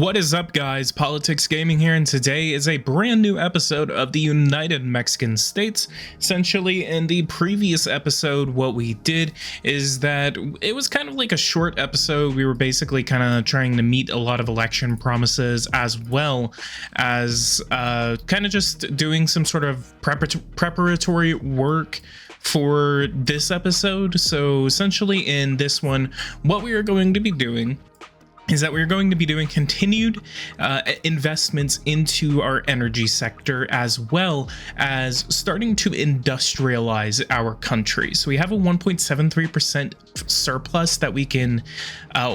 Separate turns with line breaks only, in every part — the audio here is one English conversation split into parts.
What is up, guys? Politics Gaming here, and today is a brand new episode of the United Mexican States. Essentially, in the previous episode, what we did is that it was kind of like a short episode. We were basically kind of trying to meet a lot of election promises, as well as kind of just doing some sort of preparatory work for this episode. So essentially in this one, what we are going to be doing is that we're going to be doing continued investments into our energy sector, as well as starting to industrialize our country. So we have a 1.73% surplus that we can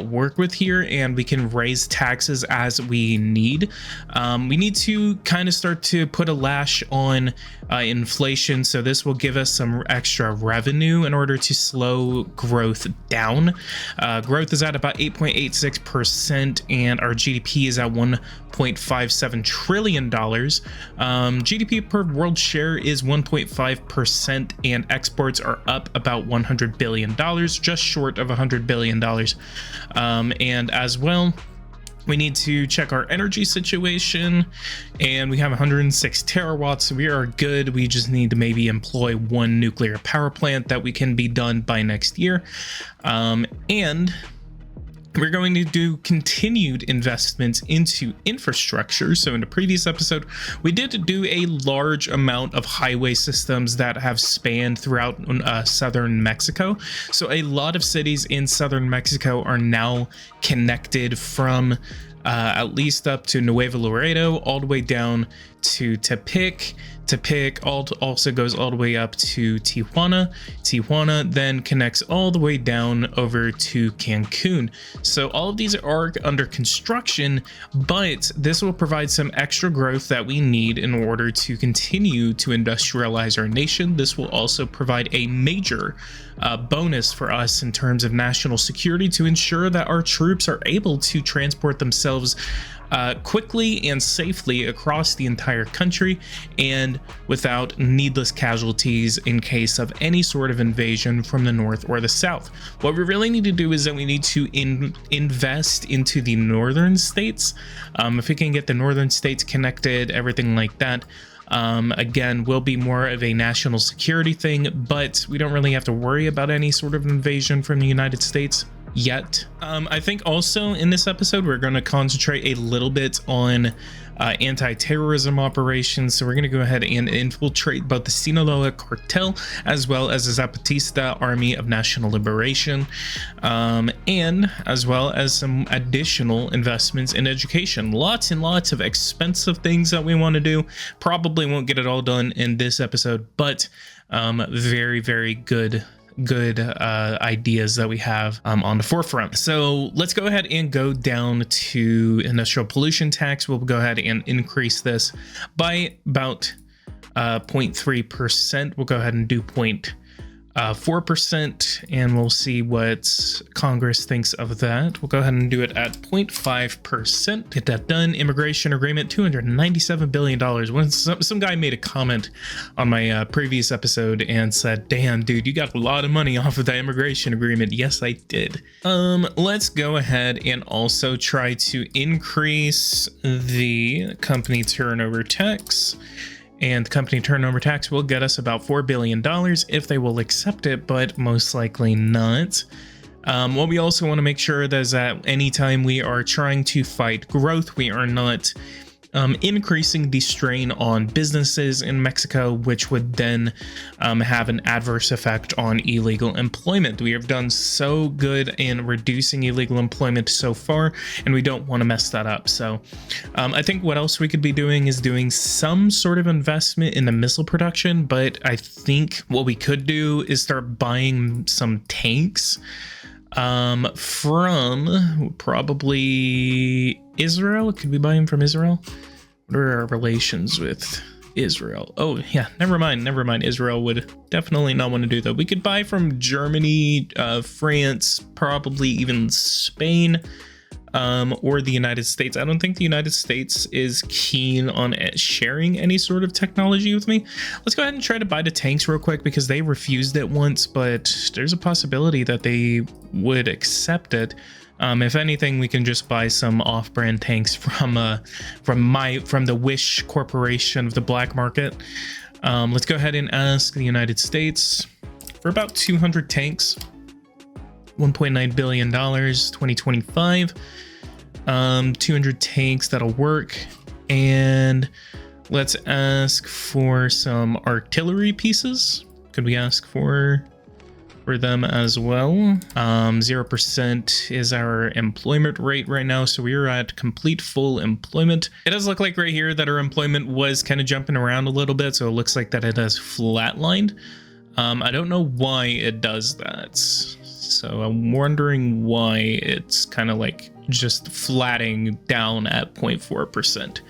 work with here, and we can raise taxes as we need. We need to kind of start to put a lash on inflation, so this will give us some extra revenue in order to slow growth down. Growth is at about 8.86%, and our GDP is at $1.57 trillion. GDP per world share is 1.5%, and exports are up about $100 billion, just short of $100 billion. And as well, we need to check our energy situation, and we have 106 terawatts. So we are good. We just need to maybe employ one nuclear power plant that we can be done by next year. And we're going to do continued investments into infrastructure. So in the previous episode, we did do a large amount of highway systems that have spanned throughout southern Mexico. So a lot of cities in southern Mexico are now connected from at least up to Nuevo Laredo, all the way down to Tepic. Tepic also goes all the way up to Tijuana. Tijuana then connects all the way down over to Cancun. So all of these are under construction, but this will provide some extra growth that we need in order to continue to industrialize our nation. This will also provide a major bonus for us in terms of national security, to ensure that our troops are able to transport themselves quickly and safely across the entire country, and without needless casualties in case of any sort of invasion from the north or the south. What we really need to do is that we need to invest into the northern states. If we can get the northern states connected, everything like that, again, will be more of a national security thing, but we don't really have to worry about any sort of invasion from the United States yet. I think also in this episode, we're going to concentrate a little bit on anti-terrorism operations. So we're going to go ahead and infiltrate both the Sinaloa cartel as well as the Zapatista Army of National Liberation, and as well as some additional investments in education. Lots and lots of expensive things that we want to do. Probably won't get it all done in this episode, but very, very good ideas that we have on the forefront. So let's go ahead and go down to industrial pollution tax. We'll go ahead and increase this by about 0.3%. We'll go ahead and do 0.4%, and we'll see what Congress thinks of that. We'll go ahead and do it at 0.5%. Get that done. Immigration agreement, $297 billion. When some guy made a comment on my previous episode and said, damn, dude, you got a lot of money off of that immigration agreement. Yes, I did. Let's go ahead and also try to increase the company turnover tax. And company turnover tax will get us about $4 billion if they will accept it, but most likely not. What we also want to make sure that is that anytime we are trying to fight growth, we are not increasing the strain on businesses in Mexico, which would then have an adverse effect on illegal employment. We have done so good in reducing illegal employment so far, and we don't want to mess that up. So I think what else we could be doing is doing some sort of investment in the missile production, but I think what we could do is start buying some tanks from probably Israel. Could we buy them from Israel? What are our relations with Israel? Oh yeah, never mind. Israel would definitely not want to do that. We could buy from Germany, France, probably even Spain, or the United States. I don't think the United States is keen on sharing any sort of technology with me. Let's go ahead and try to buy the tanks real quick, because they refused it once, but there's a possibility that they would accept it. If anything, we can just buy some off-brand tanks from the Wish Corporation of the black market. Let's go ahead and ask the United States for about 200 tanks, $1.9 billion, 2025. 200 tanks, that'll work. And let's ask for some artillery pieces. Could we ask for them as well? 0% is our employment rate right now, so we are at complete full employment. It does look like right here that our employment was kind of jumping around a little bit, so it looks like that it has flatlined. I don't know why it does that, so I'm wondering why it's kind of like just flatting down at 0.4%.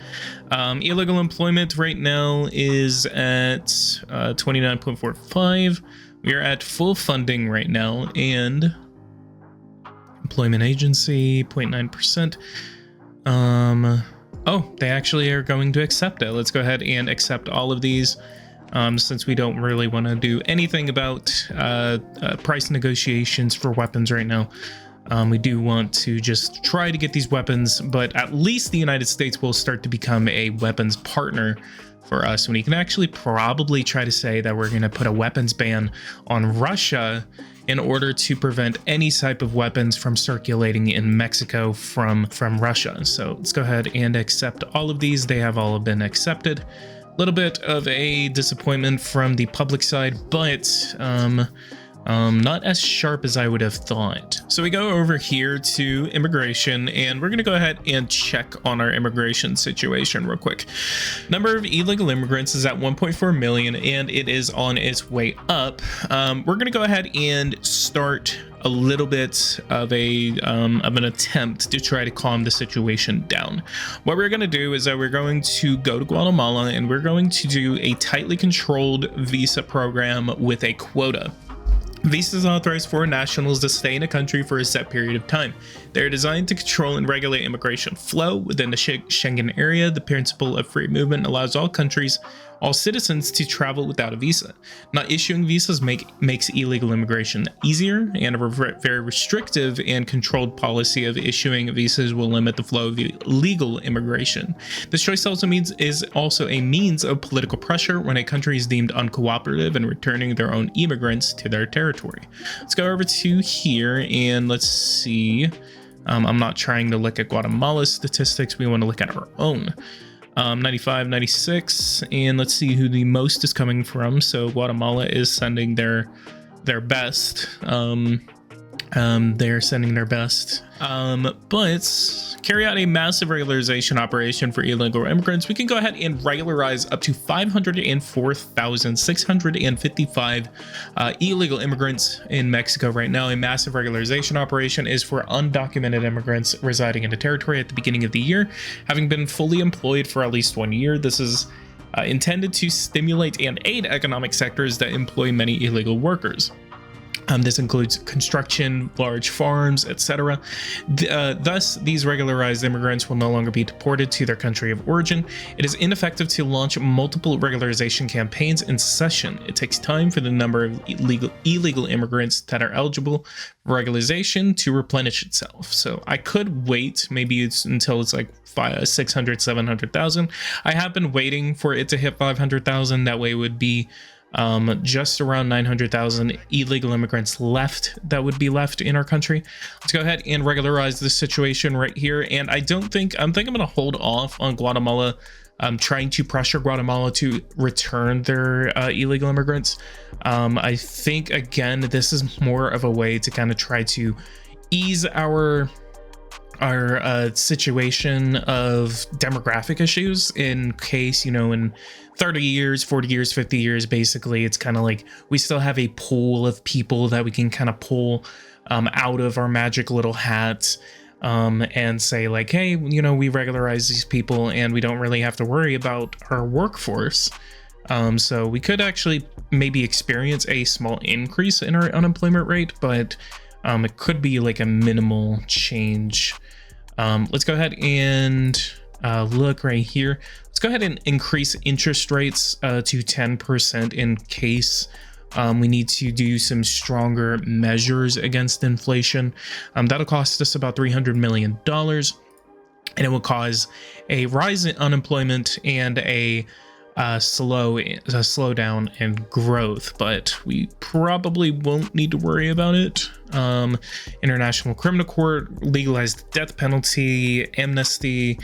Illegal employment right now is at 29.45. We are at full funding right now, and employment agency 0.9%. Oh, they actually are going to accept it. Let's go ahead and accept all of these. Since we don't really want to do anything about price negotiations for weapons right now. We do want to just try to get these weapons, but at least the United States will start to become a weapons partner for us. And we can actually probably try to say that we're going to put a weapons ban on Russia in order to prevent any type of weapons from circulating in Mexico from Russia. So let's go ahead and accept all of these. They have all been accepted. A little bit of a disappointment from the public side, but not as sharp as I would have thought. So we go over here to immigration, and we're going to go ahead and check on our immigration situation real quick. Number of illegal immigrants is at 1.4 million, and it is on its way up. We're going to go ahead and start a little bit of an attempt to try to calm the situation down. What we're going to do is that we're going to go to Guatemala, and we're going to do a tightly controlled visa program with a quota. Visas authorized foreign nationals to stay in a country for a set period of time. They are designed to control and regulate immigration flow within the Schengen area. The principle of free movement allows all citizens to travel without a visa. Not issuing visas makes illegal immigration easier, and a very restrictive and controlled policy of issuing visas will limit the flow of illegal immigration. This choice is also a means of political pressure when a country is deemed uncooperative and returning their own immigrants to their territory. Let's go over to here and let's see. I'm not trying to look at Guatemala's statistics. We want to look at our own. 95, 96, and let's see who the most is coming from. So Guatemala is sending their best. They're sending their best. But carry out a massive regularization operation for illegal immigrants. We can go ahead and regularize up to 504,655 illegal immigrants in Mexico right now. A massive regularization operation is for undocumented immigrants residing in the territory at the beginning of the year, having been fully employed for at least 1 year. This is intended to stimulate and aid economic sectors that employ many illegal workers. This includes construction, large farms, etc. Thus, these regularized immigrants will no longer be deported to their country of origin. It is ineffective to launch multiple regularization campaigns in succession. It takes time for the number of illegal immigrants that are eligible for regularization to replenish itself. So I could wait, maybe it's until it's like 600, 700,000. I have been waiting for it to hit 500,000. That way it would be just around 900,000 illegal immigrants left that would be left in our country. Let's go ahead and regularize this situation right here. And I think I'm going to hold off on Guatemala. I'm trying to pressure Guatemala to return their illegal immigrants. I think, again, this is more of a way to kind of try to ease our situation of demographic issues in case, in 30 years, 40 years, 50 years, basically, it's kind of like we still have a pool of people that we can kind of pull out of our magic little hats and say like, hey, we regularize these people and we don't really have to worry about our workforce. So we could actually maybe experience a small increase in our unemployment rate, but it could be like a minimal change. Let's go ahead and look right here. Let's go ahead and increase interest rates to 10% in case We need to do some stronger measures against inflation. That'll cost us about $300 million, and it will cause a rise in unemployment and a slowdown in growth, but we probably won't need to worry about it. International Criminal Court, legalized the death penalty, amnesty.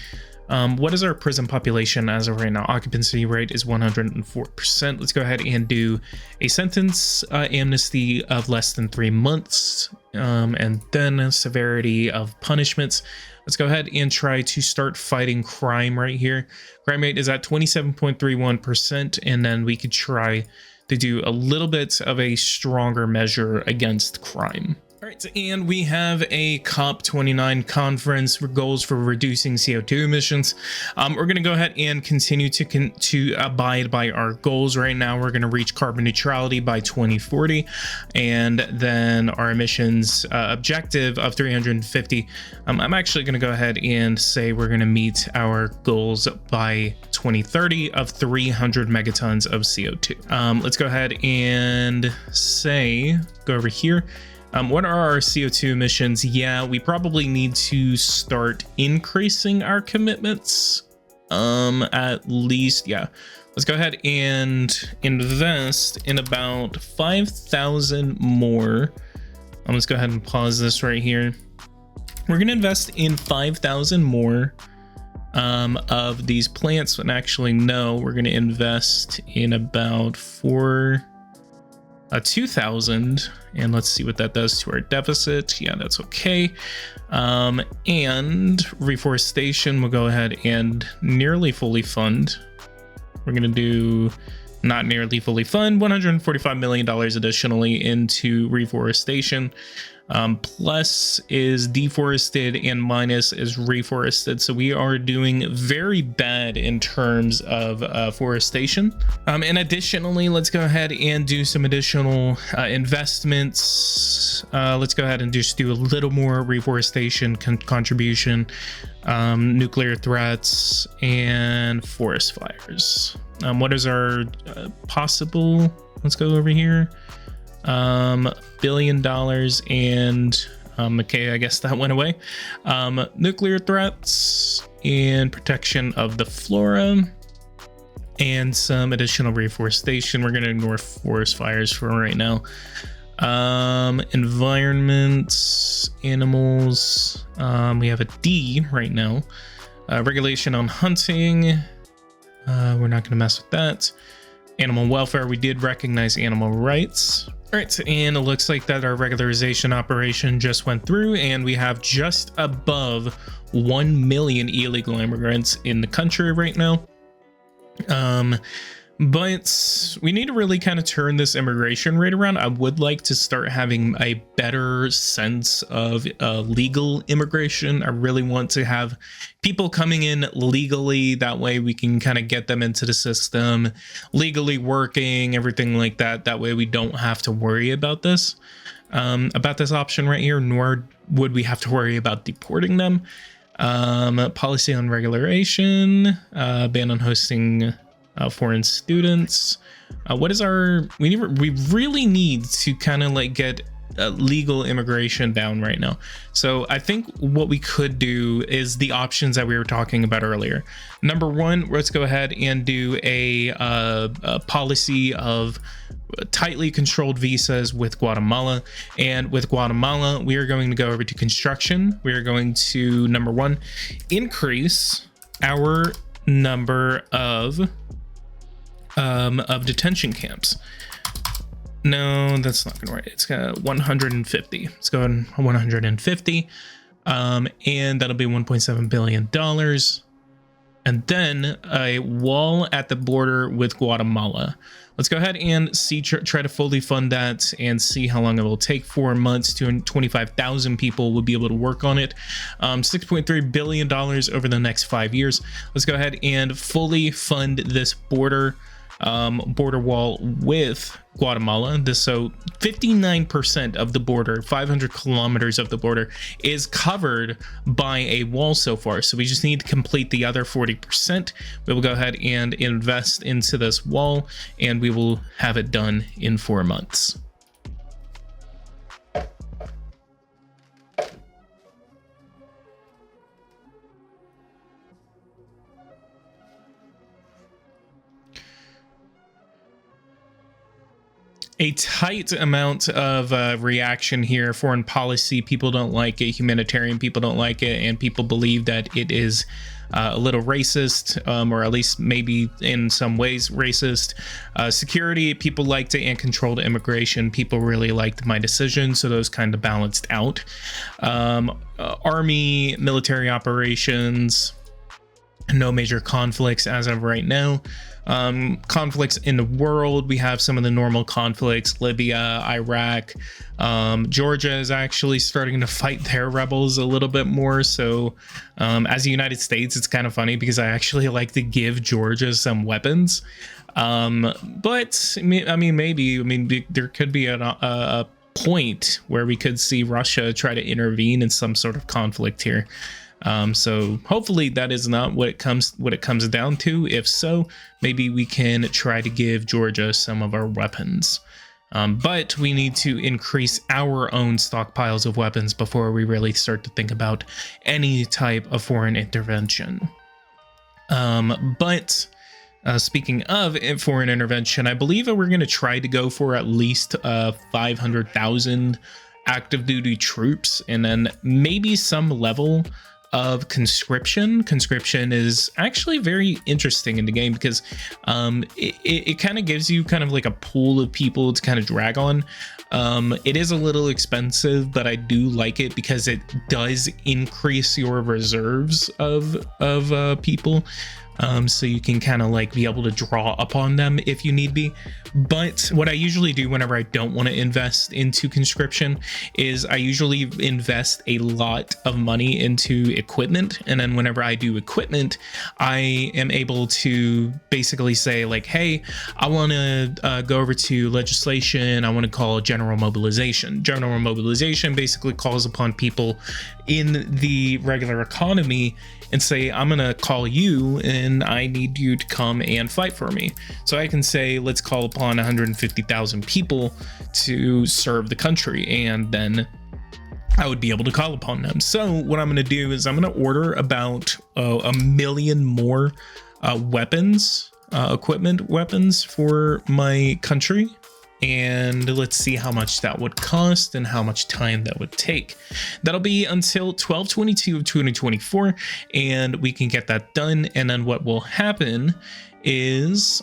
What is our prison population as of right now? Occupancy rate is 104%. Let's go ahead and do a sentence amnesty of less than 3 months, and then a severity of punishments. Let's go ahead and try to start fighting crime right here. Crime rate is at 27.31%, and then we could try to do a little bit of a stronger measure against crime. All right, and we have a COP29 conference for goals for reducing CO2 emissions. We're going to go ahead and continue to abide by our goals. Right now, we're going to reach carbon neutrality by 2040, and then our emissions objective of 350. I'm actually going to go ahead and say we're going to meet our goals by 2030 of 300 megatons of CO2. Let's go ahead and say, go over here. What are our CO2 emissions? Yeah, we probably need to start increasing our commitments. At least, yeah. Let's go ahead and invest in about 5,000 more. Let's go ahead and pause this right here. We're going to invest in 5,000 more of these plants. And actually, no, we're going to invest in about 2,000, and let's see what that does to our deficit. Yeah, that's okay. And reforestation, we'll go ahead and nearly fully fund. We're gonna do not nearly fully fund, $145 million additionally into reforestation. Plus is deforested and minus is reforested. So we are doing very bad in terms of forestation. And additionally, let's go ahead and do some additional investments. Let's go ahead and just do a little more reforestation contribution, nuclear threats, and forest fires. What is our possible? Let's go over here. $1 billion and okay, I guess that went away. Nuclear threats and protection of the flora and some additional reforestation. We're going to ignore forest fires for right now. Environment, animals, we have a D right now. Regulation on hunting, we're not going to mess with that. Animal welfare, we did recognize animal rights. All right, and it looks like that our regularization operation just went through, and we have just above 1 million illegal immigrants in the country right now. But we need to really kind of turn this immigration rate around. I would like to start having a better sense of legal immigration. I really want to have people coming in legally. That way we can kind of get them into the system, legally working, everything like that. That way we don't have to worry about this option right here, nor would we have to worry about deporting them. Policy on regulation, ban on hosting foreign students. What is our, we really need to kind of like get legal immigration down right now. So I think what we could do is the options that we were talking about earlier. Number one, let's go ahead and do a policy of tightly controlled visas with Guatemala. And with Guatemala, we are going to go over to construction. We are going to, number one, increase our number of detention camps. No, that's not gonna work. It's got 150. Let's go on 150, and that'll be $1.7 billion. And then a wall at the border with Guatemala. Let's go ahead and see, try to fully fund that and see how long it will take. 4 months, 225,000 people will be able to work on it. $6.3 billion over the next 5 years. Let's go ahead and fully fund this border. border wall with Guatemala. So 59% of the border, 500 kilometers of the border, is covered by a wall so far. So we just need to complete the other 40%. We will go ahead and invest into this wall, and we will have it done in 4 months. A tight amount of reaction here. Foreign policy, people don't like it. Humanitarian, people don't like it. And people believe that it is a little racist, or at least maybe in some ways racist. Security, people liked it, and controlled immigration. People really liked my decision, so those kind of balanced out. Army, military operations, no major conflicts as of right now. Conflicts in the world, we have some of the normal conflicts: Libya, Iraq. Georgia is actually starting to fight their rebels a little bit more. So as the United States, it's kind of funny because I actually like to give Georgia some weapons. But I mean, maybe there could be a point where we could see Russia try to intervene in some sort of conflict here. So hopefully that is not what it comes down to. If so, maybe we can try to give Georgia some of our weapons. But we need to increase our own stockpiles of weapons before we really start to think about any type of foreign intervention. Speaking of foreign intervention, I believe that we're going to try to go for at least 500,000 active duty troops, and then maybe some level of conscription. Conscription is actually very interesting in the game because it kind of gives you kind of like a pool of people to kind of drag on. It is a little expensive, but I do like it because it does increase your reserves of people. So you can kind of like be able to draw upon them if you need be. But what I usually do whenever I don't want to invest into conscription is I usually invest a lot of money into equipment. And then whenever I do equipment, I am able to basically say like, hey, I want to go over to legislation. I want to call general mobilization. General mobilization basically calls upon people in the regular economy and say, I'm gonna call you and I need you to come and fight for me. So I can say, let's call upon 150,000 people to serve the country, and then I would be able to call upon them. So what I'm gonna do is I'm gonna order about 1 million more weapons, equipment weapons for my country. And let's see how much that would cost and how much time that would take. That'll be until 12/22 of 2024, and we can get that done. And then what will happen is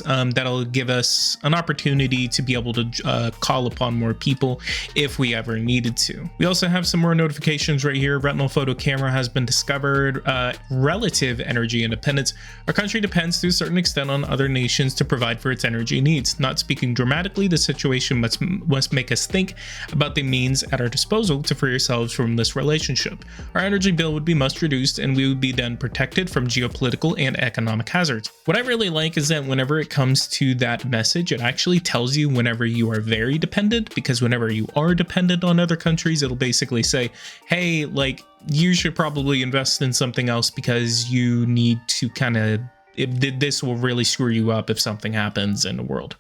that'll give us an opportunity to be able to call upon more people if we ever needed to. We also have some more notifications right here. Retinal photo camera has been discovered. Relative energy independence. Our country depends to a certain extent on other nations to provide for its energy needs. Not speaking dramatically, the situation must make us think about the means at our disposal to free ourselves from this relationship. Our energy bill would be much reduced, and we would be then protected from geopolitical and economic hazards. What I really like is that whenever it comes to that message, it actually tells you whenever you are very dependent, because whenever you are dependent on other countries, it'll basically say, hey, like, you should probably invest in something else because you need to kind of, this will really screw you up if something happens in the world.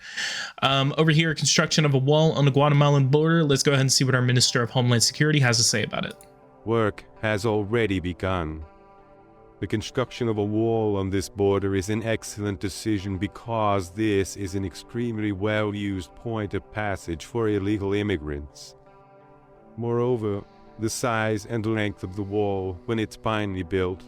Over here, construction of a wall on the Guatemalan border. Let's go ahead and see what our Minister of Homeland Security has to say about it.
Work has already begun. The construction of a wall on this border is an excellent decision because this is an extremely well-used point of passage for illegal immigrants. Moreover, the size and length of the wall, when it's finally built,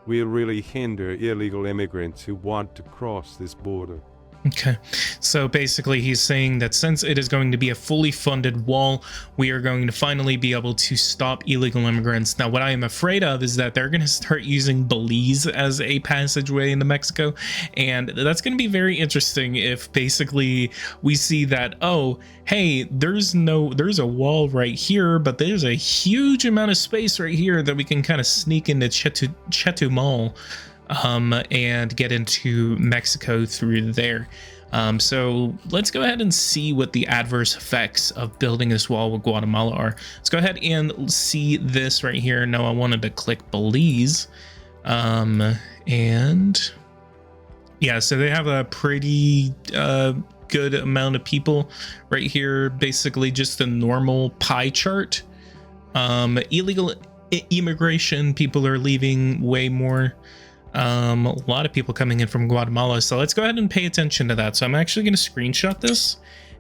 will really hinder illegal immigrants who want to cross this border.
Okay, so basically he's saying that since it is going to be a fully funded wall, we are going to finally be able to stop illegal immigrants. Now, what I am afraid of is that they're going to start using Belize as a passageway into Mexico, and that's going to be very interesting if basically we see that, oh, hey, there's a wall right here, but there's a huge amount of space right here that we can kind of sneak into Chetumal and get into Mexico through there. So let's go ahead and see what the adverse effects of building this wall with Guatemala are. Let's go ahead and see this right here. No, I wanted to click Belize. And yeah, so they have a pretty good amount of people right here. Basically just a normal pie chart. Illegal immigration, people are leaving way more. A lot of people coming in from Guatemala, so let's go ahead and pay attention to that. So I'm actually going to screenshot this,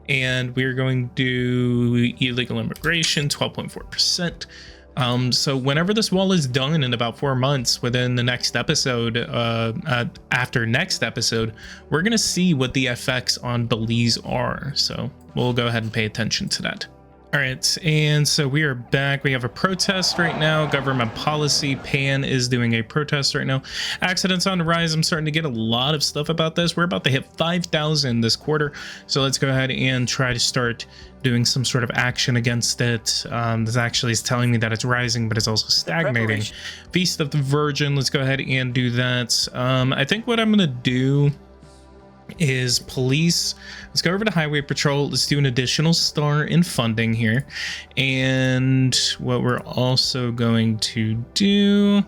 and we're going to do illegal immigration 12.4%. So whenever this wall is done in about 4 months, within the next episode, after next episode, we're going to see what the effects on Belize are. So we'll go ahead and pay attention to that. All right, and so we are back. We have a protest right now. Government policy. PAN is doing a protest right now. Accidents on the rise. I'm starting to get a lot of stuff about this. We're about to hit 5,000 this quarter. So let's go ahead and try to start doing some sort of action against it. This actually is telling me that it's rising, but it's also stagnating. Feast of the Virgin. Let's go ahead and do that. I think what I'm going to do is police. Let's go over to highway patrol. Let's do an additional star in funding here. And what we're also going to do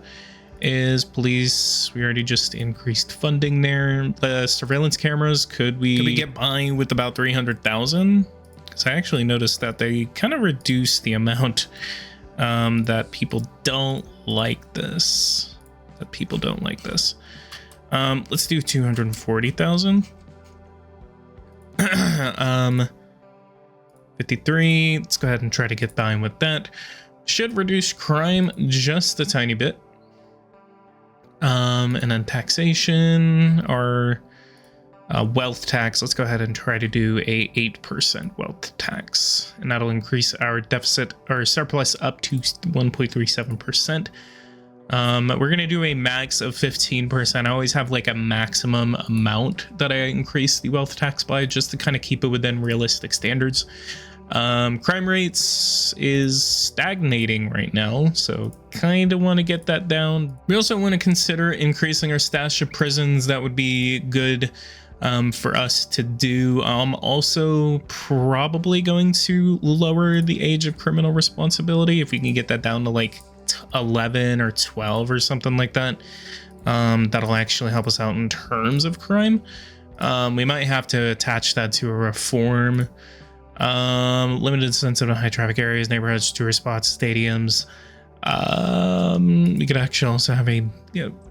is police. We already just increased funding there. The surveillance cameras, could we get by with about 300,000? Because I actually noticed that they kind of reduced the amount that people don't like this. Let's do 240,000. 53. Let's go ahead and try to get by with that. Should reduce crime just a tiny bit. And then taxation or wealth tax. Let's go ahead and try to do a 8% wealth tax, and that'll increase our deficit or surplus up to 1.37%. We're going to do a max of 15%. I always have like a maximum amount that I increase the wealth tax by, just to kind of keep it within realistic standards. Crime rates is stagnating right now, so kind of want to get that down. We also want to consider increasing our stash of prisons. That would be good for us to do. I'm also probably going to lower the age of criminal responsibility if we can get that down to like 11 or 12 or something like that. That'll actually help us out in terms of crime. We might have to attach that to a reform. Limited sensitive high traffic areas, neighborhoods, tourist spots, stadiums. We could actually also have a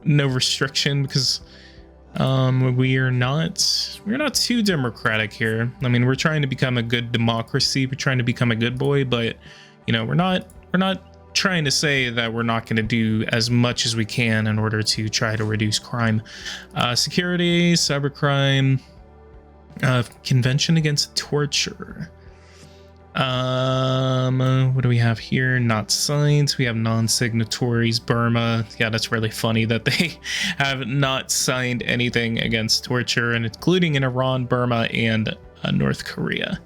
no restriction, because we're not too democratic here. I mean, we're trying to become a good democracy. We're trying to become a good boy, but we're not trying to say that we're not going to do as much as we can in order to try to reduce crime. Security, cybercrime, convention against torture. What do we have here? Not signed. We have non-signatories. Burma. Yeah, that's really funny that they have not signed anything against torture, and including in Iran, Burma, and North Korea.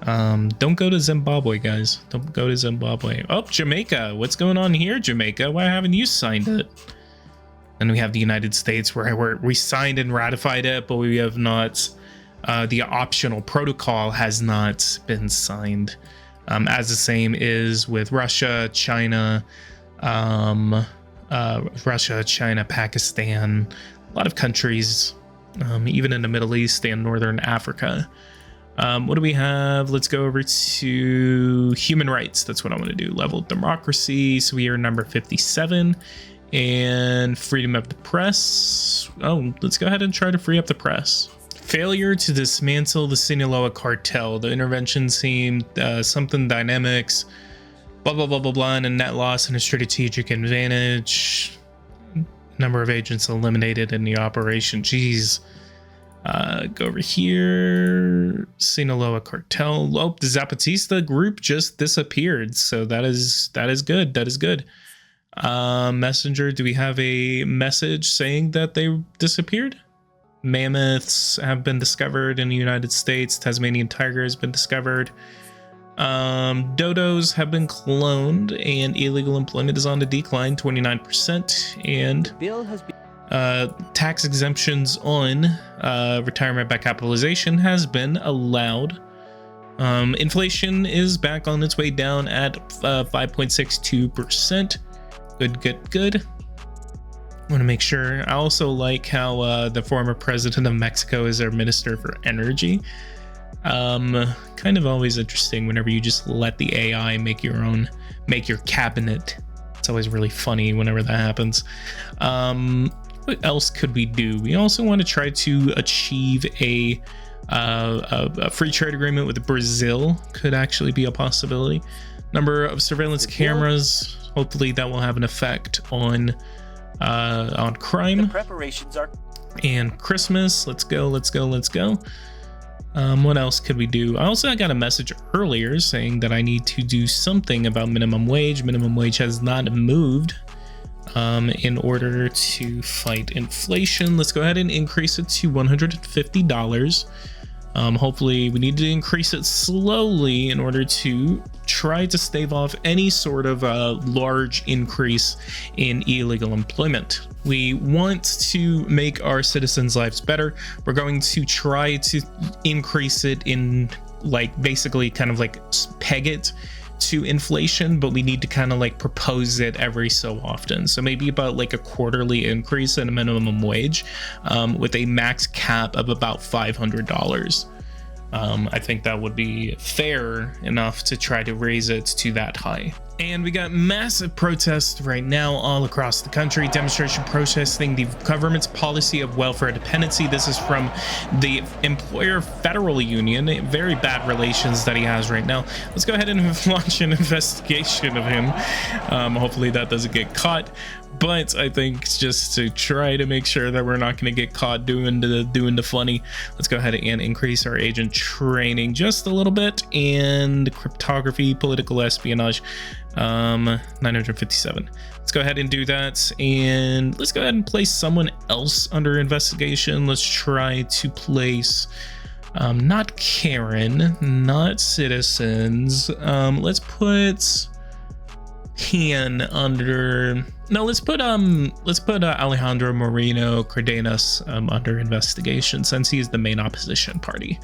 Don't go to Zimbabwe, guys. Don't go to Zimbabwe. Oh, Jamaica. What's going on here, Jamaica? Why haven't you signed it? And we have the United States, where we signed and ratified it, but we have not. The optional protocol has not been signed. As the same is with Russia, China, Pakistan, a lot of countries, even in the Middle East and Northern Africa. What do we have? Let's go over to human rights. That's what I want to do. Level of democracy. So we are number 57. And freedom of the press. Oh, let's go ahead and try to free up the press. Failure to dismantle the Sinaloa cartel. The intervention seemed something dynamics. Blah, blah, blah, blah, blah. And a net loss and a strategic advantage. Number of agents eliminated in the operation. Jeez. Go over here. Sinaloa cartel. Oh, the Zapatista group just disappeared. So that is good. That is good. Messenger. Do we have a message saying that they disappeared? Mammoths have been discovered in the United States. Tasmanian tiger has been discovered. Dodos have been cloned, and illegal employment is on the decline, 29%. And
the bill has been
tax exemptions on retirement back capitalization has been allowed. Inflation is back on its way down at 5.62%. Good. Want to make sure. I also like how the former president of Mexico is our minister for energy. Kind of always interesting whenever you just let the AI make your cabinet. It's always really funny whenever that happens. What else could we do? We also want to try to achieve a free trade agreement with Brazil. Could actually be a possibility. Number of surveillance cameras. Hopefully that will have an effect on crime.
The preparations are.
And Christmas. Let's go. What else could we do? I got a message earlier saying that I need to do something about minimum wage. Minimum wage has not moved in order to fight inflation. Let's go ahead and increase it to $150. Hopefully we need to increase it slowly in order to try to stave off any sort of large increase in illegal employment. We want to make our citizens' lives better. We're going to try to increase it in basically kind of peg it to inflation, but we need to kind of propose it every so often. So maybe about a quarterly increase in a minimum wage with a max cap of about $500. I think that would be fair enough to try to raise it to that high. And we got massive protests right now all across the country. Demonstration protesting the government's policy of welfare dependency. This is from the employer federal union. Very bad relations that he has right now. Let's go ahead and launch an investigation of him. Hopefully that doesn't get caught. But I think just to try to make sure that we're not going to get caught doing the funny, let's go ahead and increase our agent training just a little bit. And cryptography, political espionage, 957. Let's go ahead and do that. And let's go ahead and place someone else under investigation. Let's try to place not Karen, not citizens. Let's put Han under. No, let's put Alejandro Moreno Cardenas under investigation, since he's the main opposition party.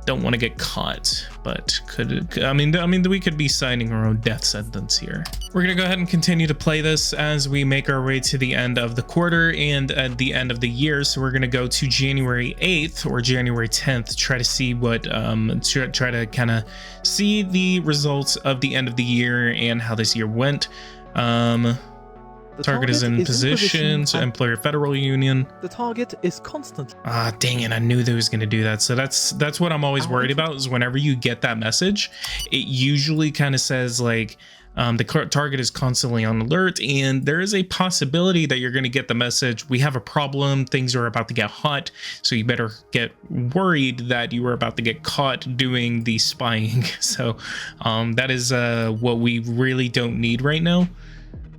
Don't want to get caught, but we could be signing our own death sentence here. We're gonna go ahead and continue to play this as we make our way to the end of the quarter and at the end of the year. So we're gonna go to January 8th or January 10th, try to see what try to kind of see the results of the end of the year and how this year went. The target is in position, so employer federal union.
The target is constantly.
Ah, dang it! I knew they was gonna do that. So that's what I'm always worried about, is whenever you get that message, it usually kind of says the target is constantly on alert, and there is a possibility that you're going to get the message, we have a problem, things are about to get hot, so you better get worried that you are about to get caught doing the spying. So that is what we really don't need right now.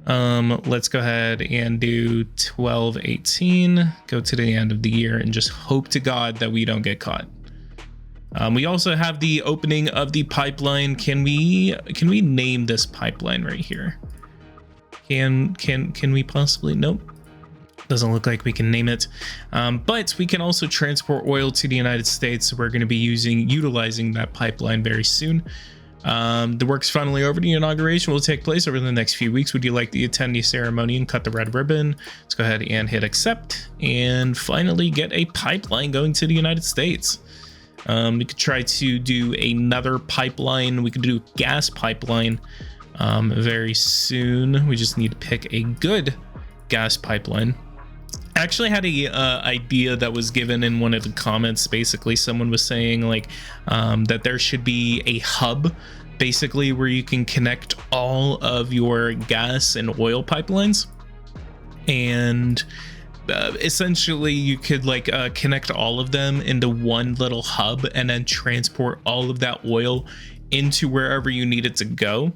Let's go ahead and do 12/18, go to the end of the year, and just hope to God that we don't get caught. We also have the opening of the pipeline. Can we name this pipeline right here? Can we possibly? Nope. Doesn't look like we can name it. But we can also transport oil to the United States. So we're going to be utilizing that pipeline very soon. The works finally over. The inauguration will take place over the next few weeks. Would you like to attend the ceremony and cut the red ribbon? Let's go ahead and hit accept and finally get a pipeline going to the United States. We could try to do another pipeline. We could do a gas pipeline very soon. We just need to pick a good gas pipeline. I actually had a idea that was given in one of the comments. Basically, someone was saying that there should be a hub, basically, where you can connect all of your gas and oil pipelines, and essentially you could connect all of them into one little hub and then transport all of that oil into wherever you need it to go.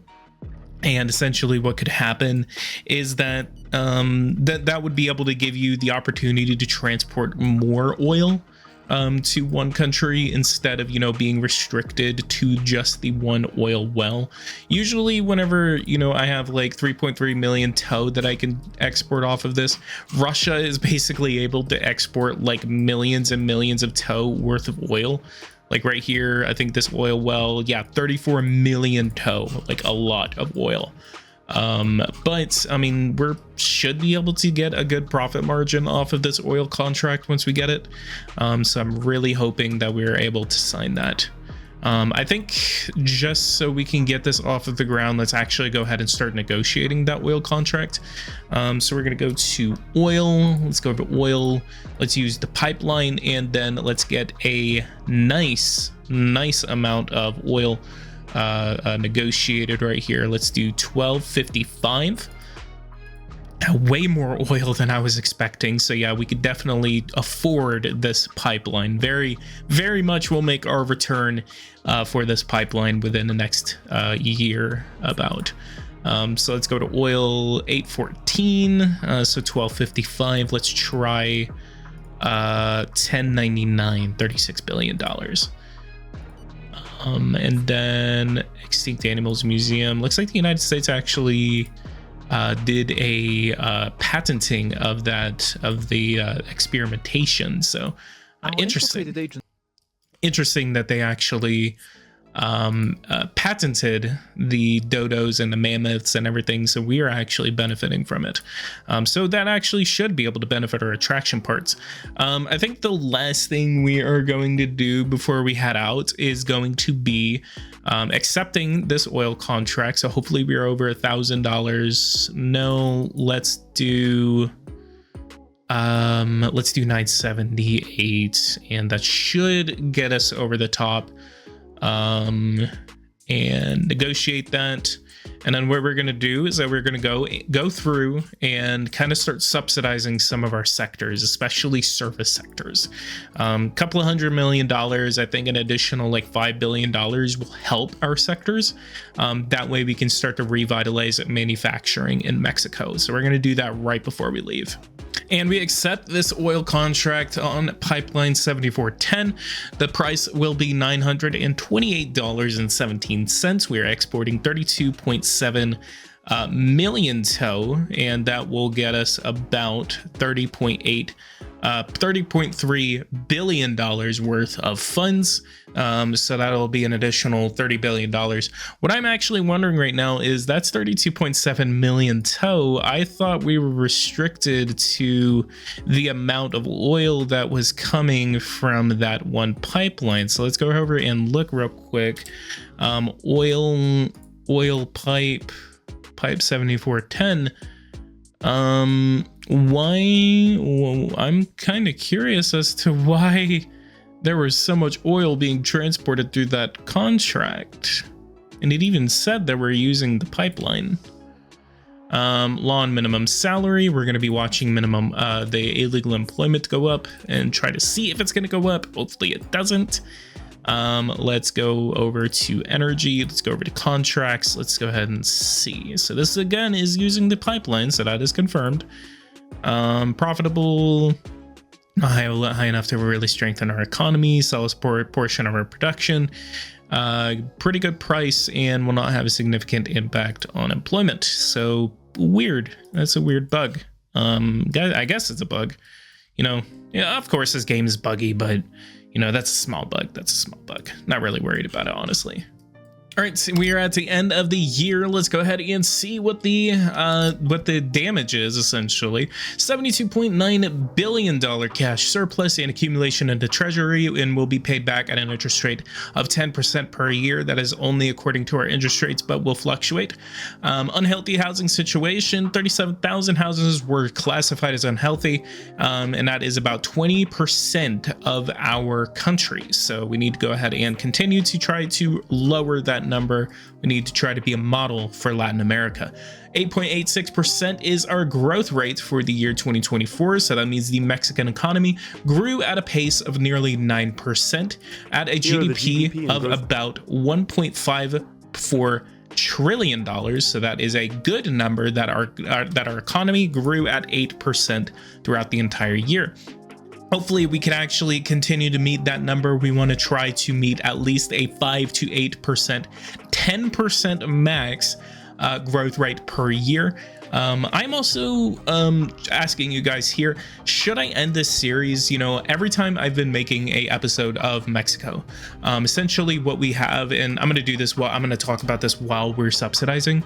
And essentially what could happen is that that would be able to give you the opportunity to transport more oil to one country instead of, being restricted to just the one oil well. Usually whenever, I have like 3.3 million tow that I can export off of this, Russia is basically able to export like millions and millions of tow worth of oil. Like right here, I think this oil well, yeah, 34 million tow, like a lot of oil. But I mean, should be able to get a good profit margin off of this oil contract once we get it. So I'm really hoping that we're able to sign that. I think just so we can get this off of the ground, let's actually go ahead and start negotiating that oil contract. So we're going to go to oil. Let's go to oil. Let's use the pipeline, and then let's get a nice amount of oil negotiated right here. Let's do 12.55. Way more oil than I was expecting. So yeah, we could definitely afford this pipeline. Very, very much will make our return for this pipeline within the next year about. So let's go to oil 8.14. So 12.55. Let's try 10.99, $36 billion. And then Extinct Animals Museum. Looks like the United States actually did a patenting of the experimentation. So interesting that they actually patented the dodos and the mammoths and everything, so we are actually benefiting from it. So that actually should be able to benefit our attraction parts. I think the last thing we are going to do before we head out is going to be accepting this oil contract. So hopefully we're over $1,000. No, let's do 978, and that should get us over the top. And negotiate that. And then what we're going to do is that we're going to go through and kind of start subsidizing some of our sectors, especially service sectors. Couple of $100 million, I think an additional like $5 billion will help our sectors. That way we can start to revitalize manufacturing in Mexico. So we're going to do that right before we leave. And we accept this oil contract on pipeline 7410. The price will be $928.17. We are exporting 32.7 million tow, and that will get us about $30.3 billion worth of funds. So that'll be an additional $30 billion. What I'm actually wondering right now is that's 32.7 million tow. I thought we were restricted to the amount of oil that was coming from that one pipeline. So let's go over and look real quick. Oil pipe 7410. Why? I'm kind of curious as to why there was so much oil being transported through that contract. And it even said that we're using the pipeline. Law and minimum salary. We're going to be watching the illegal employment go up and try to see if it's going to go up. Hopefully it doesn't. Let's go over to energy. Let's go over to contracts. Let's go ahead and see. So this again is using the pipeline, so that is confirmed. Profitable, high enough to really strengthen our economy, sell a portion of our production. Pretty good price, and will not have a significant impact on employment. So weird. That's a weird bug. I guess it's a bug. Yeah, of course this game is buggy, but that's a small bug. Not really worried about it, honestly. All right, so we are at the end of the year. Let's go ahead and see what the damage is, essentially. $72.9 billion cash surplus and accumulation into treasury, and will be paid back at an interest rate of 10% per year. That is only according to our interest rates, but will fluctuate. Unhealthy housing situation. 37,000 houses were classified as unhealthy, and that is about 20% of our country. So we need to go ahead and continue to try to lower that number. We need to try to be a model for Latin America. 8.86% is our growth rate for the year 2024. So that means the Mexican economy grew at a pace of nearly 9% at a GDP of about $1.54 trillion. So that is a good number that our economy grew at 8% throughout the entire year. hopefully we can actually continue to meet that number. We want to try to meet at least a 5 to 8%, 10% max growth rate per year. I'm also asking you guys here, should I end this series? You know, every time I've been making a episode of Mexico, essentially what we have, and I'm going to do this while I'm going to talk about this while we're subsidizing.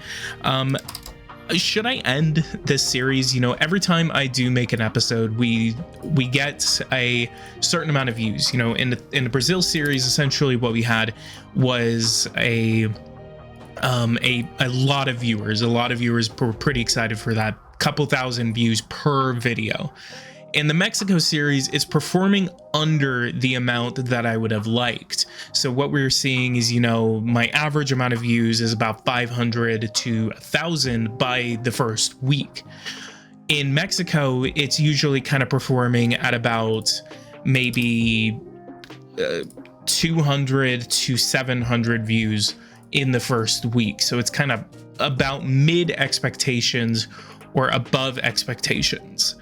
Should I end this series? You know, every time I do make an episode, we get a certain amount of views. You know, in the Brazil series, essentially what we had was a lot of viewers. A lot of viewers were pretty excited for that. Couple thousand views per video. In the Mexico series, it's performing under the amount that I would have liked. So what we're seeing is, you know, my average amount of views is about 500 to 1,000 by the first week. In Mexico, it's usually kind of performing at about maybe 200 to 700 views in the first week. So it's kind of about mid expectations or above expectations.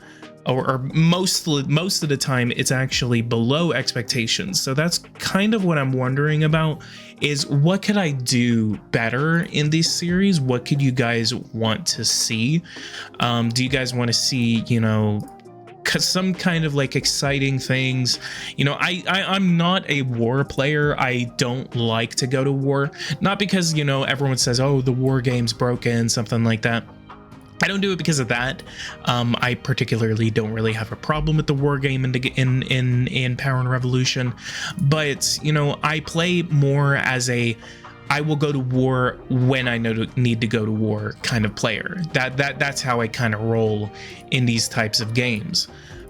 Or most of the time it's actually below expectations. So that's kind of what I'm wondering about, is what could I do better in this series? What could you guys want to see? Do you guys want to see, you know, some kind of like exciting things? You know, I'm not a war player. I don't like to go to war, not because, you know, everyone says, oh, the war game's broken, something like that. I don't do it because of that. I particularly don't really have a problem with the war game in Power and Revolution, but you know, I play more as a I will go to war when I need to go to war kind of player. That's how I kind of roll in these types of games.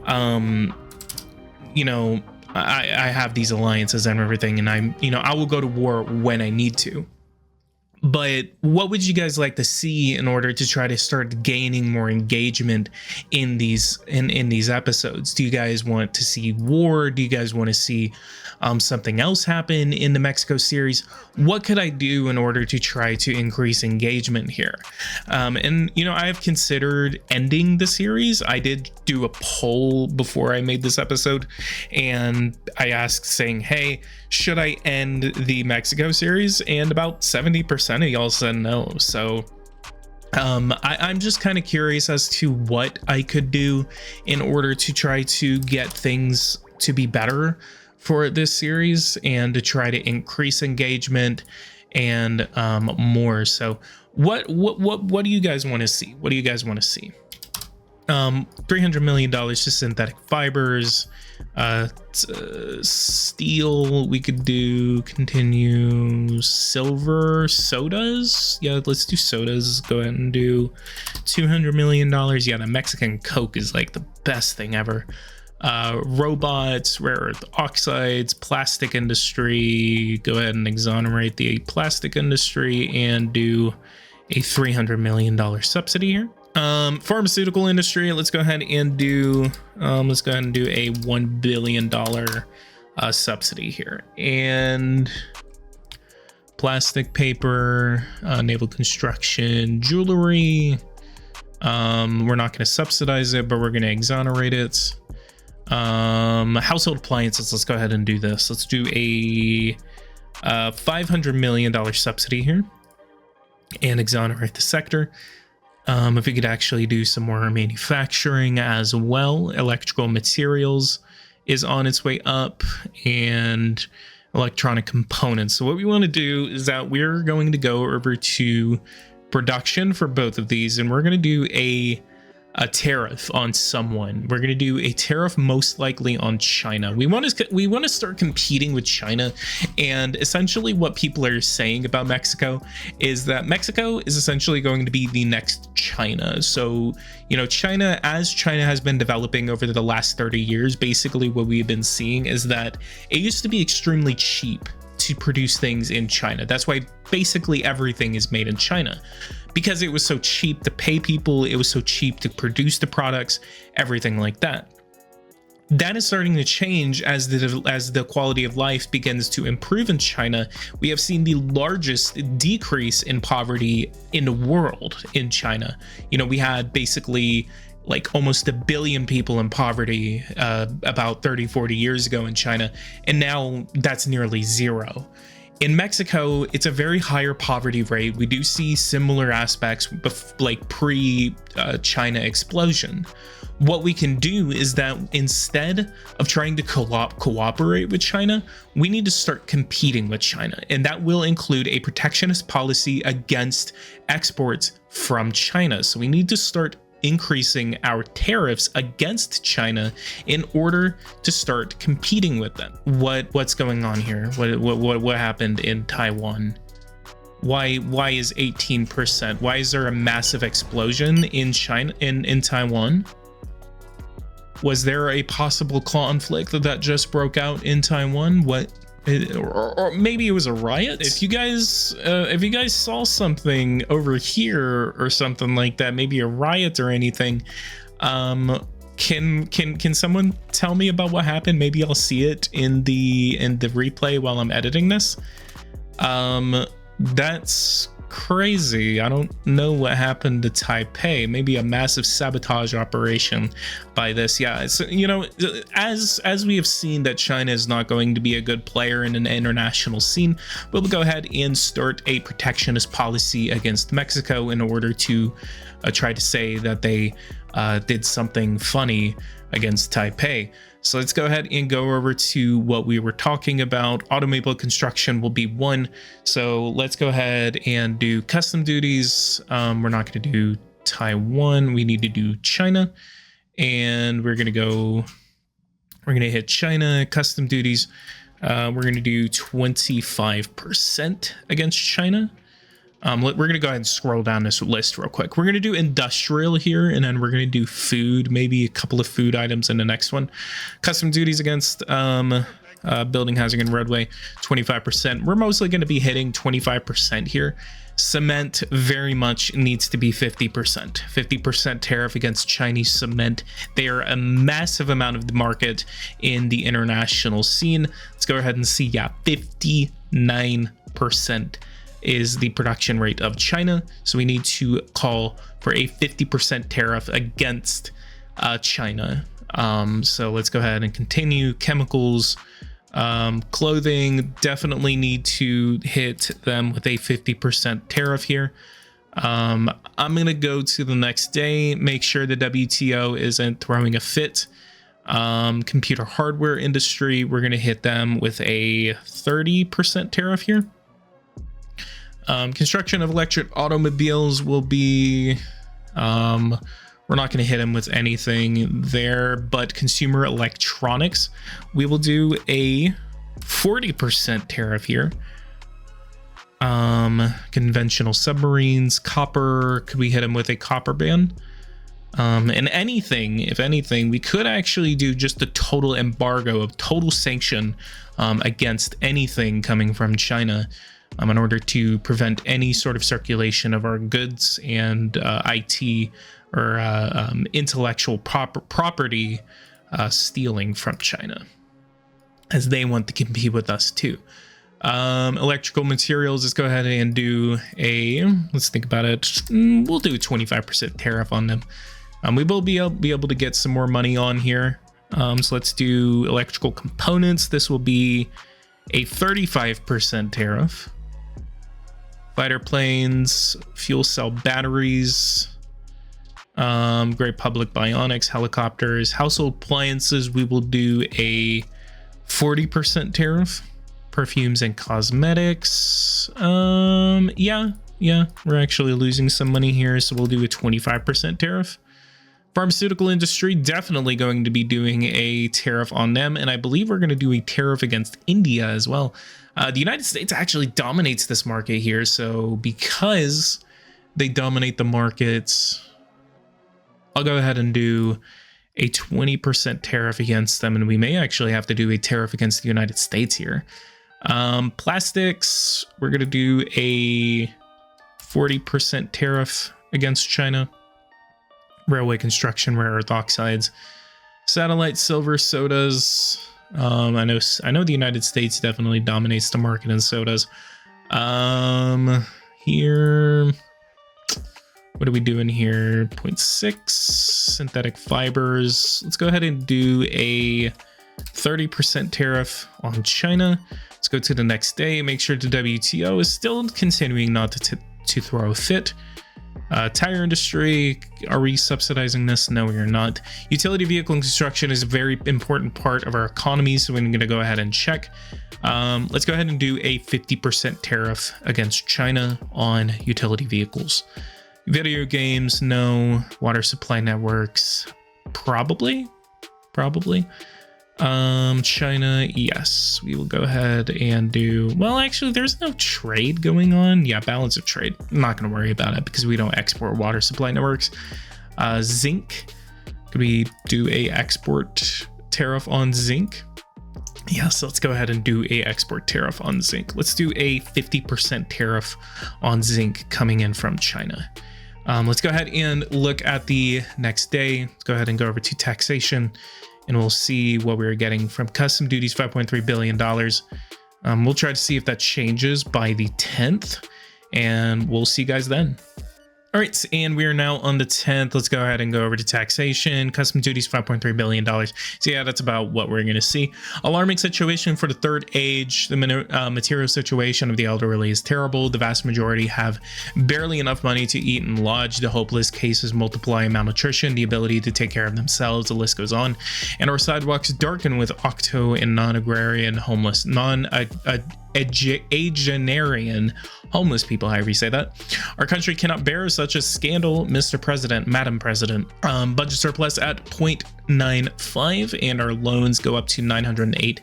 You know, I have these alliances and everything, and I will go to war when I need to. But what would you guys like to see in order to try to start gaining more engagement in these episodes? Do you guys want to see war? Do you guys want to see something else happen in the Mexico series? What could I do in order to try to increase engagement here? And you know, I have considered ending the series. I did do a poll before I made this episode, and I asked saying, hey, should I end the Mexico series? And about 70% of y'all said no. So I'm just kind of curious as to what I could do in order to try to get things to be better for this series and to try to increase engagement and more. So what do you guys want to see? What do you guys want to see? $300 million to synthetic fibers, steel. We could do continue silver sodas. Yeah, let's do sodas. Go ahead and do $200 million. Yeah, the Mexican Coke is like the best thing ever. Robots, rare earth oxides, plastic industry. Go ahead and exonerate the plastic industry and do a $300 million subsidy here. Pharmaceutical industry, let's go ahead and do a $1 billion subsidy here. And plastic, paper, naval construction, jewelry, we're not going to subsidize it, but we're going to exonerate it. Household appliances, let's go ahead and do this. Let's do a $500 million subsidy here and exonerate the sector. If we could actually do some more manufacturing as well. Electrical materials is on its way up, and electronic components. So what we want to do is that we're going to go over to production for both of these, and we're going to do a tariff on someone. We're going to do a tariff most likely on China. We want to start competing with China. And essentially what people are saying about Mexico is that Mexico is essentially going to be the next China. So, you know, China has been developing over the last 30 years, basically what we've been seeing is that it used to be extremely cheap to produce things in China. That's why basically everything is made in China, because it was so cheap to pay people, it was so cheap to produce the products, everything like that. That is starting to change as the quality of life begins to improve in China. We have seen the largest decrease in poverty in the world in China. You know, we had basically like almost 1 billion people in poverty about 30-40 years ago in China, and now that's nearly zero. In Mexico, it's a very higher poverty rate. We do see similar aspects like pre-China explosion. What we can do is that instead of trying to cooperate with China, we need to start competing with China. And that will include a protectionist policy against exports from China. So we need to start increasing our tariffs against China in order to start competing with them. What's going on here? What happened in Taiwan? Why is 18%? Why is there a massive explosion in China in Taiwan? Was there a possible conflict that just broke out in Taiwan? Or maybe it was a riot. If you guys saw something over here or something like that, maybe a riot or anything, can someone tell me about what happened? Maybe I'll see it in the replay while I'm editing this. That's crazy. I don't know what happened to Taipei. Maybe a massive sabotage operation by this. Yeah, so, you know, as we have seen that China is not going to be a good player in an international scene, we'll go ahead and start a protectionist policy against Mexico in order to try to say that they did something funny against Taipei. So let's go ahead and go over to what we were talking about. Automobile construction will be one. So let's go ahead and do custom duties. We're not going to do Taiwan. We need to do China. And we're going to hit China custom duties. We're going to do 25% against China. We're going to go ahead and scroll down this list real quick. We're going to do industrial here, and then we're going to do food, maybe a couple of food items in the next one. Custom duties against building, housing, and roadway, 25%. We're mostly going to be hitting 25% here. Cement very much needs to be 50%. 50% tariff against Chinese cement. They are a massive amount of the market in the international scene. Let's go ahead and see, yeah, 59% is the production rate of China. So we need to call for a 50% tariff against China. So let's go ahead and continue. Chemicals, clothing, definitely need to hit them with a 50% tariff here. I'm going to go to the next day, make sure the WTO isn't throwing a fit. Computer hardware industry, we're going to hit them with a 30% tariff here. Construction of electric automobiles will be, we're not going to hit them with anything there, but consumer electronics, we will do a 40% tariff here. Conventional submarines, copper, could we hit them with a copper ban? And anything, if anything, we could actually do just a total embargo of total sanction against anything coming from China. In order to prevent any sort of circulation of our goods and IT or intellectual property stealing from China, as they want to compete with us too. Electrical materials, let's go ahead and do let's think about it. We'll do a 25% tariff on them. We will be able to get some more money on here. So let's do electrical components. This will be a 35% tariff. Fighter planes, fuel cell batteries, great public bionics, helicopters, household appliances, we will do a 40% tariff. Perfumes and cosmetics, yeah, we're actually losing some money here, so we'll do a 25% tariff. Pharmaceutical industry, definitely going to be doing a tariff on them, and I believe we're going to do a tariff against India as well. The United States actually dominates this market here, so because they dominate the markets, I'll go ahead and do a 20% tariff against them, and we may actually have to do a tariff against the United States here. Plastics, we're going to do a 40% tariff against China. Railway construction, rare earth oxides, satellite silver, sodas. I know the United States definitely dominates the market in sodas. Here What are we doing here? 0.6 synthetic fibers. Let's go ahead and do a 30% tariff on China. Let's go to the next day. Make sure the WTO is still continuing not to throw a fit. Tire industry, are we subsidizing this? No, we are not. Utility vehicle construction is a very important part of our economy, so we're going to go ahead and check. Let's go ahead and do a 50% tariff against China on utility vehicles. Video games, no. Water supply networks, probably. China, yes. We will go ahead and do, well, actually, there's no trade going on. Yeah, balance of trade. I'm not going to worry about it because we don't export water supply networks. Zinc, could we do a export tariff on zinc? Yes, let's go ahead and do a export tariff on zinc. Let's do a 50% tariff on zinc coming in from China. Let's go ahead and look at the next day. Let's go ahead and go over to taxation, and we'll see what we're getting from custom duties, $5.3 billion. We'll try to see if that changes by the 10th, and we'll see you guys then. All right, and we are now on the 10th. Let's go ahead and go over to taxation. Custom duties, $5.3 billion. So yeah, that's about what we're going to see. Alarming situation for the third age. The material situation of the elderly is terrible. The vast majority have barely enough money to eat and lodge. The hopeless cases multiply malnutrition, the ability to take care of themselves. The list goes on. And our sidewalks darken with octo and non-agrarian homeless, agenarian homeless people, however you say that. Our country cannot bear such a scandal, Mr. President, Madam President. Budget surplus at 0.95, and our loans go up to $908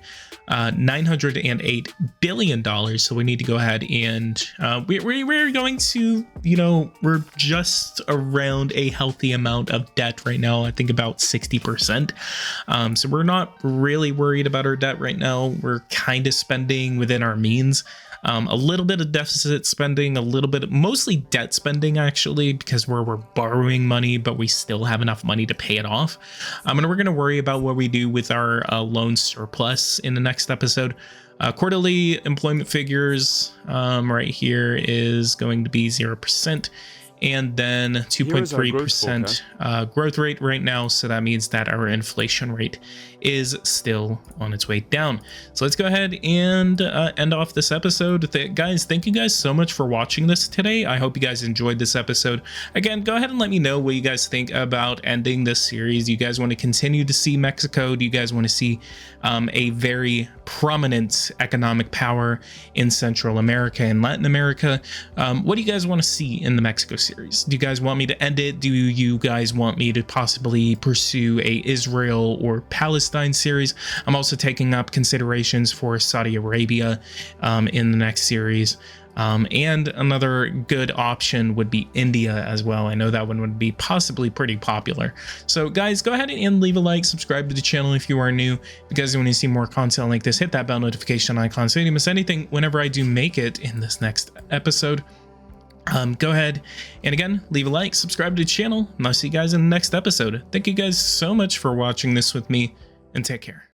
billion. So we need to go ahead and we're going to, we're just around a healthy amount of debt right now. I think about 60%. So we're not really worried about our debt right now. We're kind of spending within our means. A little bit of deficit spending, a little bit, mostly debt spending actually, because we're borrowing money, but we still have enough money to pay it off. And we're going to worry about what we do with our loan surplus in the next episode. Quarterly employment figures right here is going to be 0%. And then 2.3% growth rate right now. So that means that our inflation rate is still on its way down. So let's go ahead and end off this episode. Guys, thank you guys so much for watching this today. I hope you guys enjoyed this episode. Again, go ahead and let me know what you guys think about ending this series. Do you guys want to continue to see Mexico? Do you guys want to see a very prominent economic power in Central America and Latin America? What do you guys want to see in the Mexico series? Do you guys want me to end it? Do you guys want me to possibly pursue a Israel or Palestine series? I'm also taking up considerations for Saudi Arabia in the next series. And another good option would be India as well. I know that one would be possibly pretty popular. So guys, go ahead and leave a like, subscribe to the channel if you are new. If you guys want to see more content like this, hit that bell notification icon so you don't miss anything whenever I do make it in this next episode. Go ahead and again, leave a like, subscribe to the channel, and I'll see you guys in the next episode. Thank you guys so much for watching this with me, and take care.